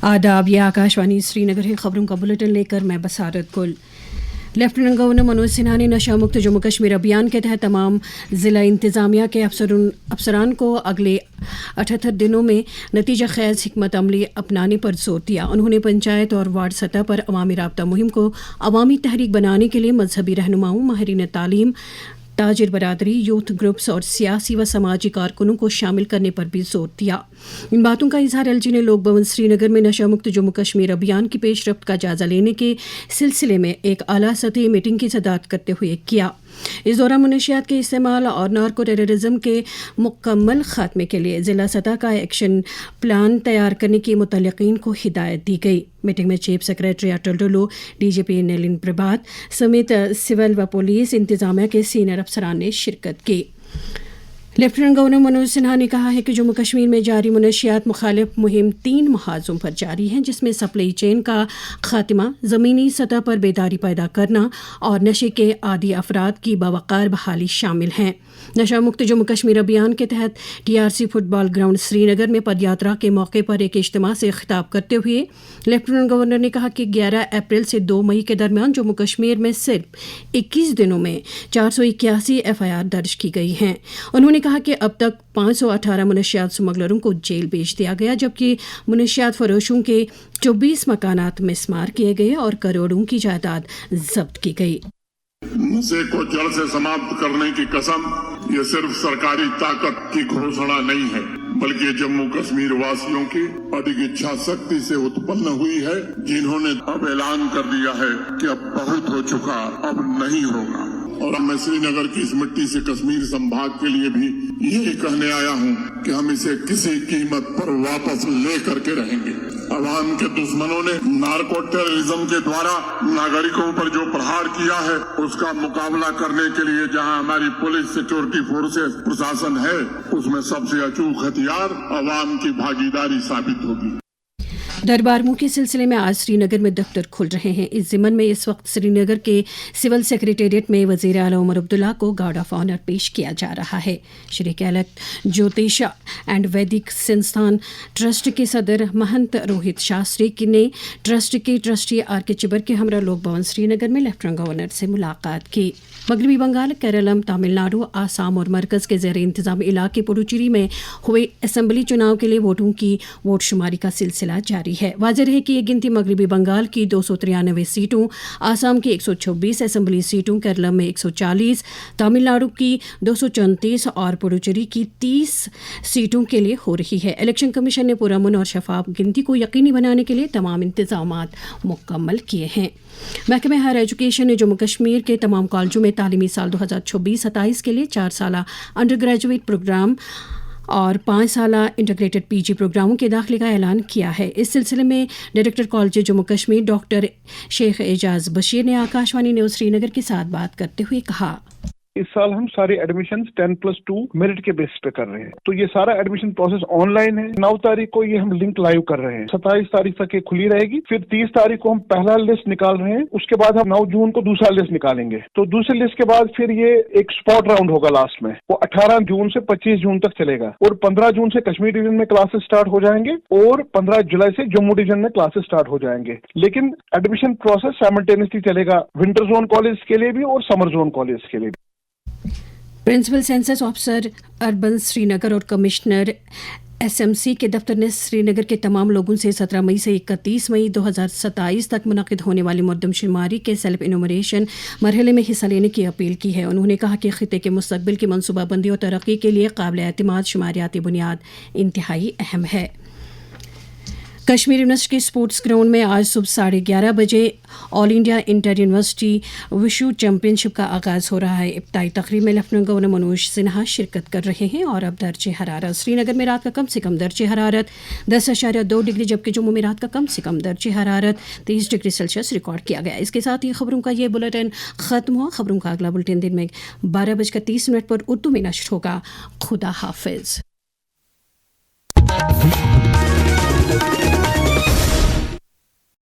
आदाब, ये आकाशवाणी श्रीनगर है। खबरों का बुलेटिन लेकर मैं बसारत गुल। लेफ्टिनेंट गवर्नर मनोज सिन्हा ने नशा मुक्त जम्मू कश्मीर अभियान के तहत तमाम ज़िला इंतज़ामिया के अफसरान को अगले 78 दिनों में नतीजा खैज़ हिकमत अमली अपनाने पर जोर दिया। उन्होंने पंचायत और वार्ड सतह पर अवामी राब्ता मुहिम को अवामी तहरीक बनाने के लिए मजहबी रहनुमाओं, माहिरीन तालीम, ताजिर बरादरी, यूथ ग्रुप्स और सियासी व समाजी कारकुनों को शामिल करने पर भी जोर दिया। इन बातों का इजहार एलजी ने लोक भवन श्रीनगर में नशा मुक्त जम्मू कश्मीर अभियान की पेशरफ्त का जायजा लेने के सिलसिले में एक आला सतही मीटिंग की सदारत करते हुए किया। इस दौरान मुनशियात के इस्तेमाल और नार्को टेररिज्म के मुकम्मल खात्मे के लिए ज़िला सतह का एक्शन प्लान तैयार करने की मुतल्लिक़ीन को हिदायत दी गई। मीटिंग में चीफ सेक्रेटरी अटल डुल्लू, डीजीपी नलिन प्रभात समेत सिविल व पुलिस इंतजामिया के सीनियर अफसरान ने शिरकत की। लेफ्टिनेंट गवर्नर मनोज सिन्हा ने कहा है कि जम्मू कश्मीर में जारी मुनशियात मुखालिफ मुहिम 3 महाजों पर जारी है, जिसमें सप्लाई चेन का खात्मा, ज़मीनी सतह पर बेदारी पैदा करना और नशे के आदी अफराद की बावकार बहाली शामिल हैं। नशा मुक्त जम्मू कश्मीर अभियान के तहत टीआरसी फुटबॉल ग्राउंड श्रीनगर में पदयात्रा के मौके पर एक इज्तिमा से खिताब करते हुए लेफ्टिनेंट गवर्नर ने कहा कि 11 अप्रैल से 2 मई के दरमियान जम्मू कश्मीर में सिर्फ 21 दिनों में 481 FIR दर्ज की गई हैं। उन्होंने कहा कि अब तक 518 मुनशियात स्मगलरों को जेल भेज दिया गया, जबकि मुनशियात फरोशों के 24 मकानात मिसमार किए गए और करोड़ों की जायदाद जब्त की गई। नशे को जड़ से समाप्त करने की कसम ये सिर्फ सरकारी ताकत की घोषणा नहीं है, बल्कि जम्मू कश्मीर वासियों की अधिक इच्छा शक्ति से उत्पन्न हुई है, जिन्होंने अब ऐलान कर दिया है कि अब बहुत हो चुका, अब नहीं होगा। और मैं श्रीनगर की इस मिट्टी से कश्मीर संभाग के लिए भी यही कहने आया हूँ कि हम इसे किसी कीमत पर वापस ले करके रहेंगे। अवाम के दुश्मनों ने नार्को टेररिज्म के द्वारा नागरिकों पर जो प्रहार किया है, उसका मुकाबला करने के लिए जहां हमारी पुलिस, सिक्योरिटी फोर्सेस, प्रशासन है, उसमें सबसे अचूक हथियार अवाम की भागीदारी साबित होगी। दरबार मुँह के सिलसिले में आज श्रीनगर में दफ्तर खुल रहे हैं। इस ज़िमन में इस वक्त श्रीनगर के सिविल सेक्रेटेरिएट में वज़ीर आला उमर अब्दुल्ला को गार्ड ऑफ ऑनर पेश किया जा रहा है। श्री कैलक ज्योतिष एंड वैदिक संस्थान ट्रस्ट के सदर महंत रोहित शास्त्री ने ट्रस्ट के ट्रस्टी आर के चिबर के हमरा लोक भवन श्रीनगर में लेफ्टिनेंट गवर्नर से मुलाकात की। मगरबी बंगाल, केरलम, तमिलनाडु, आसाम और मरकज़ के ज़ेर इंतज़ाम इलाके पुडुचेरी में हुए असम्बली चुनाव के लिए वोटों की वोट शुमारी का सिलसिला जारी है। वाज़ेह है कि ये गिनती मगरबी बंगाल की 293 सीटों, आसाम की 126 असम्बली सीटों, केरल में 140, तमिलनाडु की 234 और पुडुचेरी की 30 सीटों के लिए हो रही है। इलेक्शन कमीशन ने पुरअमन और शफाफ गिनती को यकीनी बनाने के लिए तमाम इंतजामात मुकम्मल किए हैं। महकमे हायर एजुकेशन ने जम्मू कश्मीर के तमाम कॉलेजों में तालीमी साल 2026-27 के लिए 4 साला अंडर ग्रेजुएट प्रोग्राम और 5 साला इंटीग्रेटेड PG प्रोग्रामों के दाखिले का ऐलान किया है। इस सिलसिले में director college Jammu Kashmir doctor Sheikh Ejaz Bashir ने आकाशवाणी न्यूज़ श्रीनगर के साथ बात करते हुए कहा, इस साल हम सारे एडमिशन 10+2 मेरिट के बेस पे कर रहे हैं, तो ये सारा एडमिशन प्रोसेस ऑनलाइन है। 9 तारीख को ये हम लिंक लाइव कर रहे हैं, 27 तारीख तक ये खुली रहेगी। फिर 30 तारीख को हम पहला लिस्ट निकाल रहे हैं, उसके बाद हम 9 जून को दूसरा लिस्ट निकालेंगे। तो दूसरे लिस्ट के बाद फिर ये एक स्पॉट राउंड होगा लास्ट में, वो 18 जून से 25 जून तक चलेगा। और 15 जून से कश्मीर डिवीजन में क्लासेस स्टार्ट हो जाएंगे और 15 जुलाई से जम्मू डिवीजन में क्लासेस स्टार्ट हो जाएंगे। लेकिन एडमिशन प्रोसेस साइमल्टेनियसली चलेगा, विंटर जोन कॉलेज के लिए भी और समर जोन कॉलेज के लिए भी। Principal census officer urban Srinagar और कमिश्नर SMC के दफ्तर ने श्रीनगर के तमाम लोगों से 17 मई से 31 मई 2027 तक मुनक़िद होने वाली मरदमशुमारी के सेल्फ इनुमरेशन मरहले में हिस्सा लेने की अपील की है। उन्होंने कहा कि खित्ते के मुस्तक़बिल की मनसूबाबंदी और तरक्की के लिए काबिल एतमाद शुमारियाती बुनियाद इंतहाई अहम है। कश्मीर यूनिवर्सिटी के स्पोर्ट्स ग्राउंड में आज सुबह 11:30 बजे all India inter university Vishu championship का आगाज़ हो रहा है। इब्तिदाई तकरीब में लेफ्टिनेंट गवर्नर मनोज सिन्हा शिरकत कर रहे हैं। और अब दर्जे हरारत श्रीनगर में रात का कम से कम दर्जे हरारत 10.2 डिग्री, जबकि जम्मू में रात का कम से कम दर्जे हरारत 23 डिग्री सेल्सियस रिकॉर्ड किया गया। इसके साथ ही खबरों का ये बुलेटिन ख़त्म हुआ। खबरों का अगला बुलेटिन दिन में 12:30 पर उर्दू में नश्र होगा। खुदा हाफिज़।